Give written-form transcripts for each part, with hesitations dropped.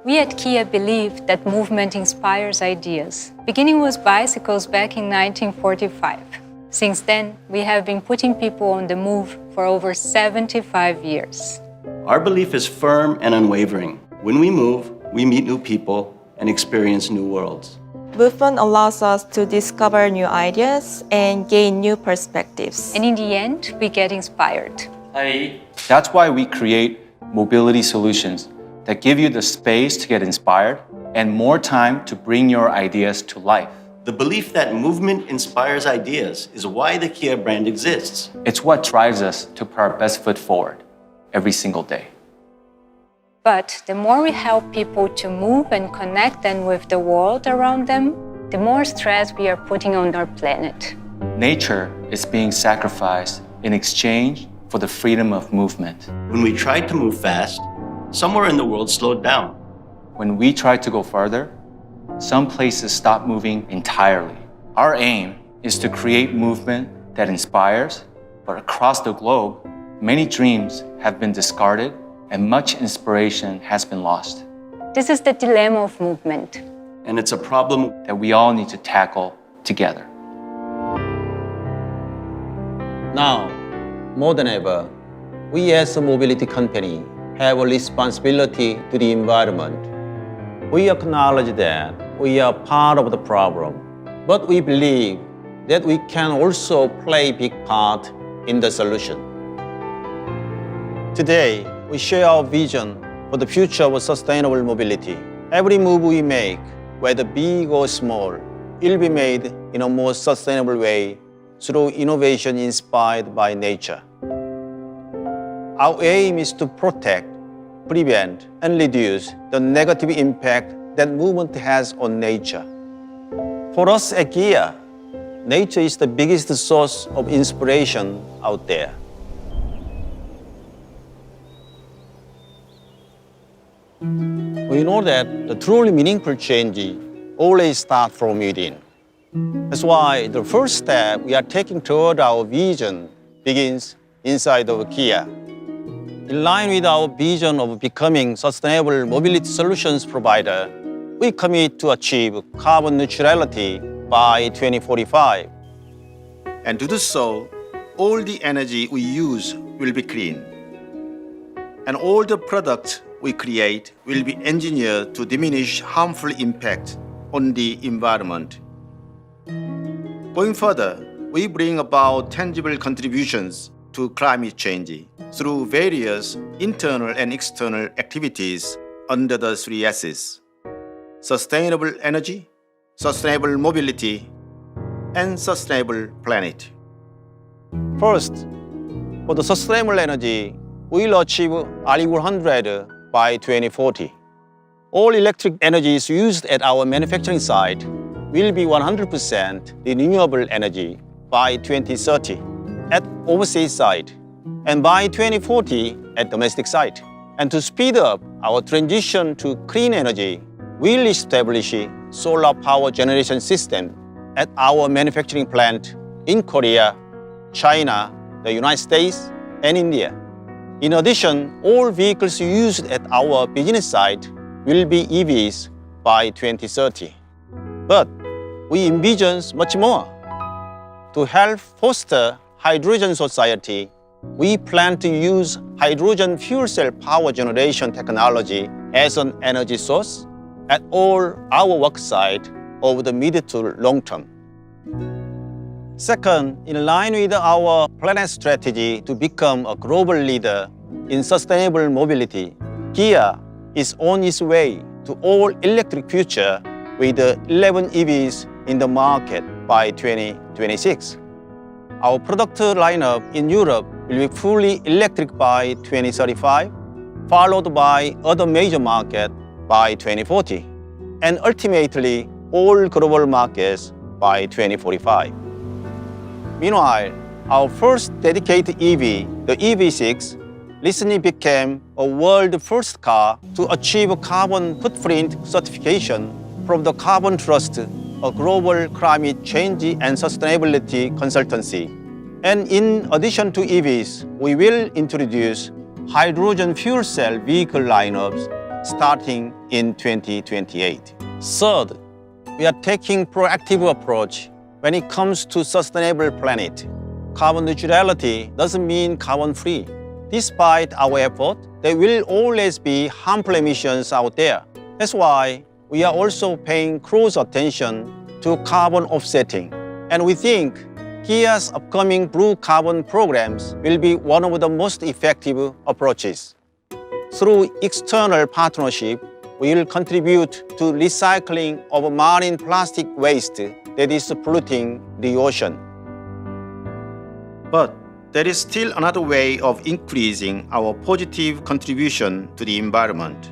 We at Kia believe that movement inspires ideas, beginning with bicycles back in 1945. Since then, we have been putting people on the move for over 75 years. Our belief is firm and unwavering. When we move, we meet new people and experience new worlds. Movement allows us to discover new ideas and gain new perspectives. And in the end, we get inspired. That's why we create mobility solutions that give you the space to get inspired and more time to bring your ideas to life. The belief that movement inspires ideas is why the Kia brand exists. It's what drives us to put our best foot forward every single day. But the more we help people to move and connect them with the world around them, the more stress we are putting on our planet. Nature is being sacrificed in exchange for the freedom of movement. When we tried to move fast, somewhere in the world slowed down. When we try to go further, some places stop moving entirely. Our aim is to create movement that inspires, but across the globe, many dreams have been discarded and much inspiration has been lost. This is the dilemma of movement. And it's a problem that we all need to tackle together. Now, more than ever, we as a mobility company have a responsibility to the environment. We acknowledge that we are part of the problem, but we believe that we can also play a big part in the solution. Today, we share our vision for the future of sustainable mobility. Every move we make, whether big or small, will be made in a more sustainable way through innovation inspired by nature. Our aim is to protect, prevent, and reduce the negative impact that movement has on nature. For us at Kia, nature is the biggest source of inspiration out there. We know that the truly meaningful change always starts from within. That's why the first step we are taking toward our vision begins inside of Kia. In line with our vision of becoming sustainable mobility solutions provider, we commit to achieve carbon neutrality by 2045. And to do so, all the energy we use will be clean. And all the products we create will be engineered to diminish harmful impact on the environment. Going further, we bring about tangible contributions to climate change through various internal and external activities under the 3 S's: sustainable energy, sustainable mobility, and sustainable planet. First, for the sustainable energy, we'll achieve RE100 by 2040. All electric energies used at our manufacturing site will be 100% renewable energy by 2030 at overseas site and by 2040 at domestic site. And to speed up our transition to clean energy, we'll establish a solar power generation system at our manufacturing plant in Korea, China, the United States, and India. In addition, all vehicles used at our business site will be EVs by 2030. But we envision much more. To help foster hydrogen society, we plan to use hydrogen fuel cell power generation technology as an energy source at all our work sites over the mid to long term. Second, in line with our planet strategy to become a global leader in sustainable mobility, Kia is on its way to all-electric future with 11 EVs in the market by 2026. Our product lineup in Europe will be fully electric by 2035, followed by other major markets by 2040, and ultimately all global markets by 2045. Meanwhile, our first dedicated EV, the EV6, recently became a world-first car to achieve a carbon footprint certification from the Carbon Trust, a global climate change and sustainability consultancy. And in addition to EVs, we will introduce hydrogen fuel cell vehicle lineups starting in 2028. Third, we are taking proactive approach when it comes to sustainable planet. Carbon neutrality doesn't mean carbon-free. Despite our effort, there will always be harmful emissions out there. That's why we are also paying close attention to carbon offsetting. And we think Kia's upcoming blue carbon programs will be one of the most effective approaches. Through external partnership, we will contribute to recycling of marine plastic waste that is polluting the ocean. But there is still another way of increasing our positive contribution to the environment,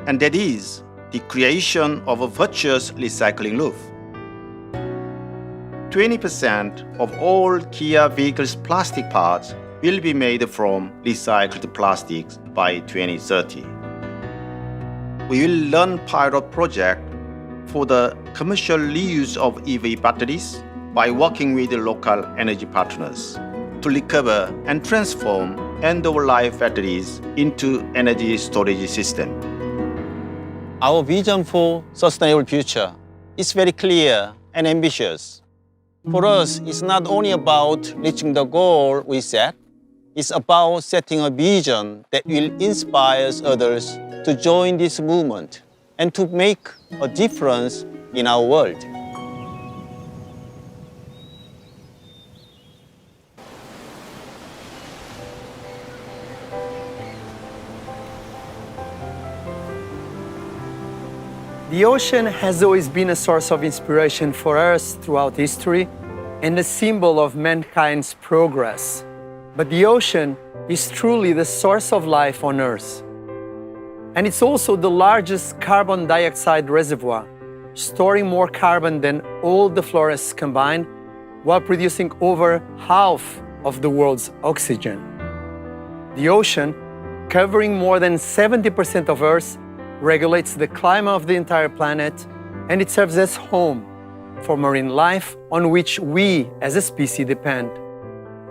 and that is the creation of a virtuous recycling loop. 20% of all Kia vehicles' plastic parts will be made from recycled plastics by 2030. We will run pilot project for the commercial reuse of EV batteries by working with the local energy partners to recover and transform end-of-life batteries into energy storage system. Our vision for sustainable future is very clear and ambitious. For us, it's not only about reaching the goal we set, it's about setting a vision that will inspire others to join this movement and to make a difference in our world. The ocean has always been a source of inspiration for us throughout history and a symbol of mankind's progress. But the ocean is truly the source of life on Earth. And it's also the largest carbon dioxide reservoir, storing more carbon than all the forests combined, while producing over half of the world's oxygen. The ocean, covering more than 70% of Earth, regulates the climate of the entire planet, and it serves as home for marine life on which we as a species depend.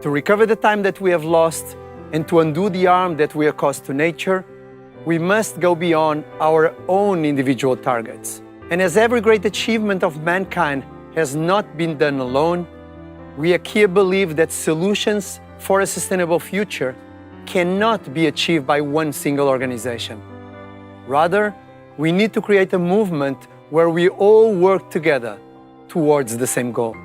To recover the time that we have lost and to undo the harm that we have caused to nature, we must go beyond our own individual targets. And as every great achievement of mankind has not been done alone, we at Kia believe that solutions for a sustainable future cannot be achieved by one single organization. Rather, we need to create a movement where we all work together towards the same goal.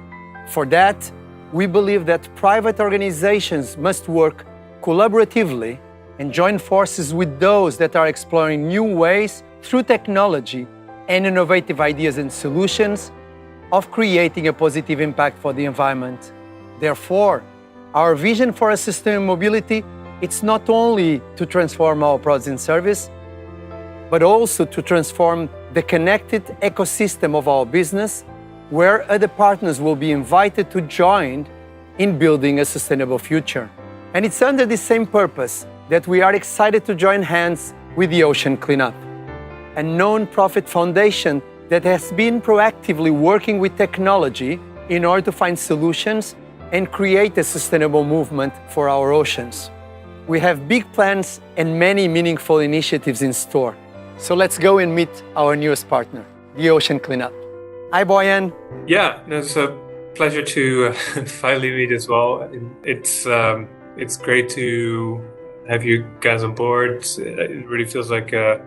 For that, we believe that private organizations must work collaboratively and join forces with those that are exploring new ways through technology and innovative ideas and solutions of creating a positive impact for the environment. Therefore, our vision for a sustainable mobility, it's not only to transform our products and service, but also to transform the connected ecosystem of our business, where other partners will be invited to join in building a sustainable future. And it's under the same purpose that we are excited to join hands with the Ocean Cleanup, a non-profit foundation that has been proactively working with technology in order to find solutions and create a sustainable movement for our oceans. We have big plans and many meaningful initiatives in store. So let's go and meet our newest partner, the Ocean Cleanup. Hi, Boyan. Yeah, it's a pleasure to finally meet as well. It's great to have you guys on board. It really feels like a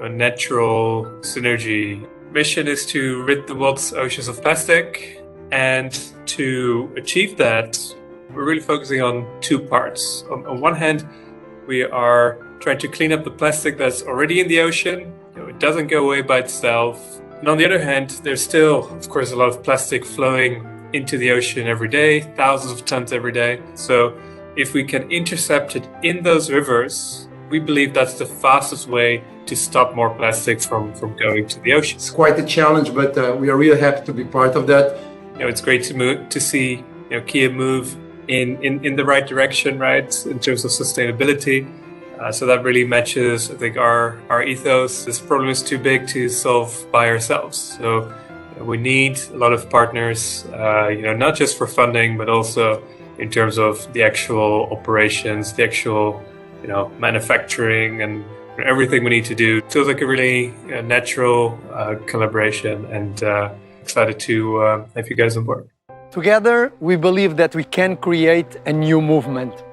natural synergy. Mission is to rid the world's oceans of plastic, and to achieve that, we're really focusing on two parts. On one hand, we are trying to clean up the plastic that's already in the ocean. It doesn't go away by itself. And on the other hand, there's still, of course, a lot of plastic flowing into the ocean every day, thousands of tons every day. So if we can intercept it in those rivers, we believe that's the fastest way to stop more plastic from going to the ocean. It's quite a challenge, but we are really happy to be part of that. It's great to see Kia move in the right direction, right, in terms of sustainability. So that really matches, I think, our ethos. This problem is too big to solve by ourselves. So we need a lot of partners, not just for funding, but also in terms of the actual operations, the actual, manufacturing and everything we need to do. It feels like a really natural collaboration, and excited to have you guys on board. Together, we believe that we can create a new movement,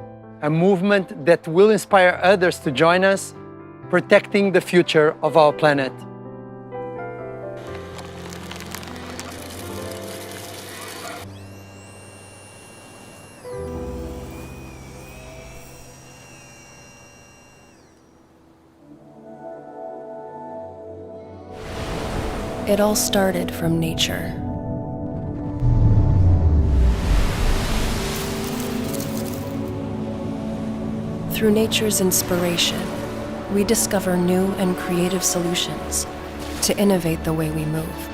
a movement that will inspire others to join us, protecting the future of our planet. It all started from nature. Through nature's inspiration, we discover new and creative solutions to innovate the way we move.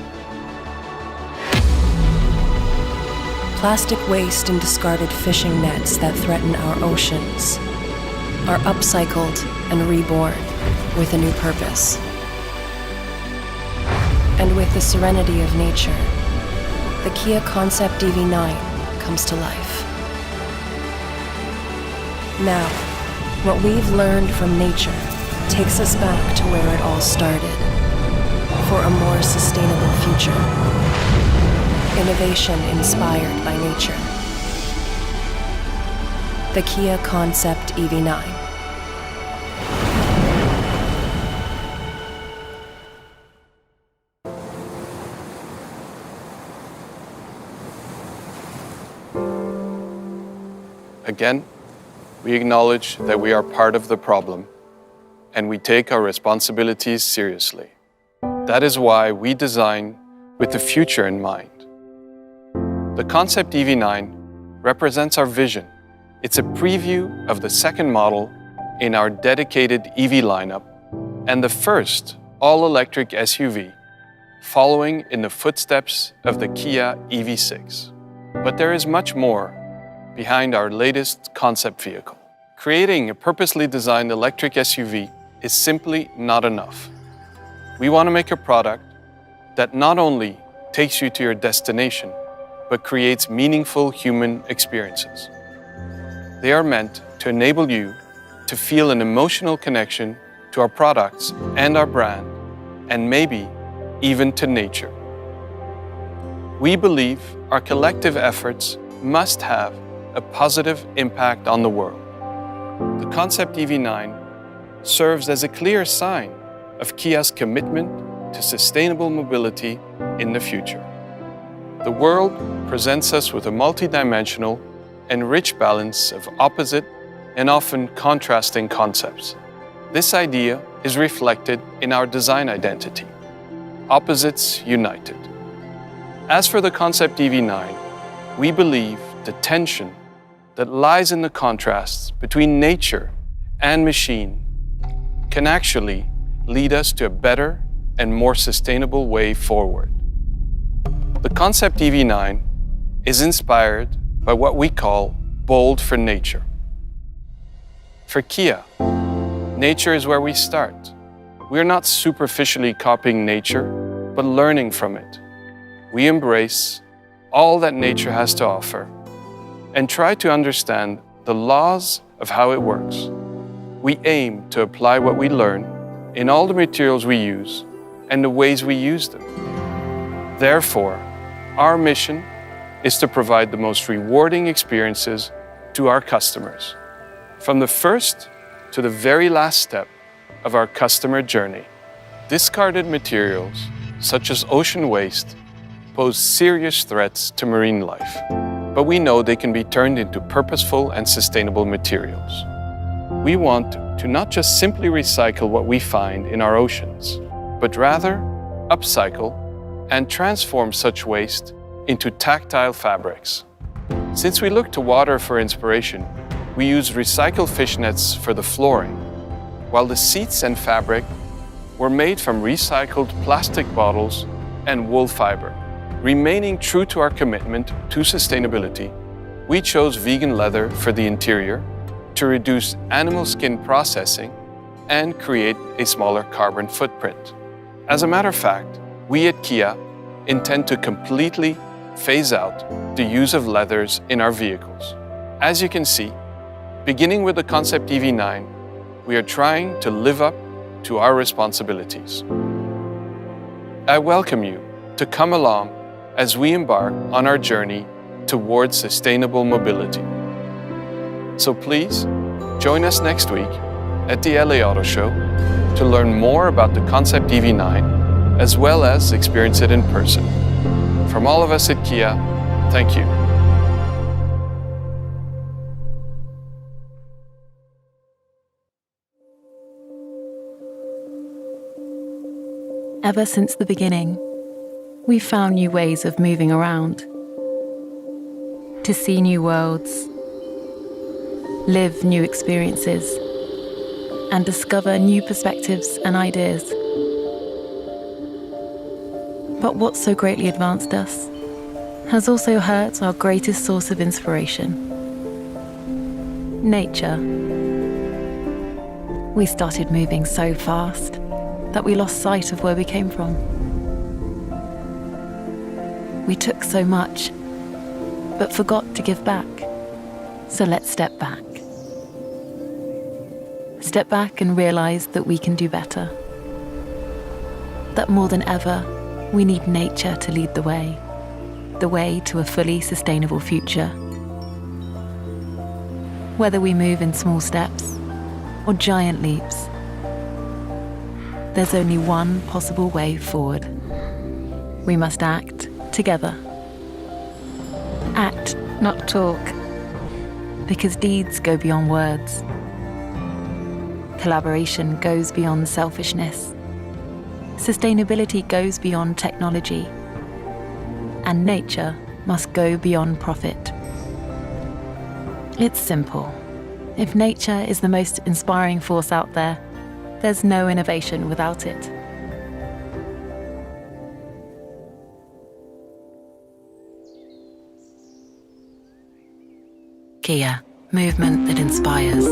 Plastic waste and discarded fishing nets that threaten our oceans are upcycled and reborn with a new purpose. And with the serenity of nature, the Kia Concept EV9 comes to life. Now, what we've learned from nature takes us back to where it all started, for a more sustainable future. Innovation inspired by nature. The Kia Concept EV9. Again, we acknowledge that we are part of the problem, and we take our responsibilities seriously. That is why we design with the future in mind. The Concept EV9 represents our vision. It's a preview of the second model in our dedicated EV lineup and the first all-electric SUV, following in the footsteps of the Kia EV6. But there is much more behind our latest concept vehicle. Creating a purposely designed electric SUV is simply not enough. We want to make a product that not only takes you to your destination, but creates meaningful human experiences. They are meant to enable you to feel an emotional connection to our products and our brand, and maybe even to nature. We believe our collective efforts must have a positive impact on the world. The Concept EV9 serves as a clear sign of Kia's commitment to sustainable mobility in the future. The world presents us with a multidimensional and rich balance of opposite and often contrasting concepts. This idea is reflected in our design identity: opposites united. As for the Concept EV9, we believe the tension that lies in the contrasts between nature and machine can actually lead us to a better and more sustainable way forward. The Concept EV9 is inspired by what we call bold for nature. For Kia, nature is where we start. We are not superficially copying nature, but learning from it. We embrace all that nature has to offer and try to understand the laws of how it works. We aim to apply what we learn in all the materials we use and the ways we use them. Therefore, our mission is to provide the most rewarding experiences to our customers, from the first to the very last step of our customer journey. Discarded materials, such as ocean waste, pose serious threats to marine life, but we know they can be turned into purposeful and sustainable materials. We want to not just simply recycle what we find in our oceans, but rather upcycle and transform such waste into tactile fabrics. Since we look to water for inspiration, we use recycled fish nets for the flooring, while the seats and fabric were made from recycled plastic bottles and wool fiber. Remaining true to our commitment to sustainability, we chose vegan leather for the interior to reduce animal skin processing and create a smaller carbon footprint. As a matter of fact, we at Kia intend to completely phase out the use of leathers in our vehicles. As you can see, beginning with the Concept EV9, we are trying to live up to our responsibilities. I welcome you to come along as we embark on our journey towards sustainable mobility. So please, join us next week at the LA Auto Show to learn more about the Concept EV9, as well as experience it in person. From all of us at Kia, thank you. Ever since the beginning, we've found new ways of moving around, to see new worlds, live new experiences, and discover new perspectives and ideas. But what so greatly advanced us has also hurt our greatest source of inspiration: nature. We started moving so fast that we lost sight of where we came from. We took so much, but forgot to give back. So let's step back. Step back and realize that we can do better. That more than ever, we need nature to lead the way to a fully sustainable future. Whether we move in small steps or giant leaps, there's only one possible way forward. We must act together. Act, not talk, because deeds go beyond words. Collaboration goes beyond selfishness. Sustainability goes beyond technology. And nature must go beyond profit. It's simple. If nature is the most inspiring force out there, there's no innovation without it. Kia, movement that inspires.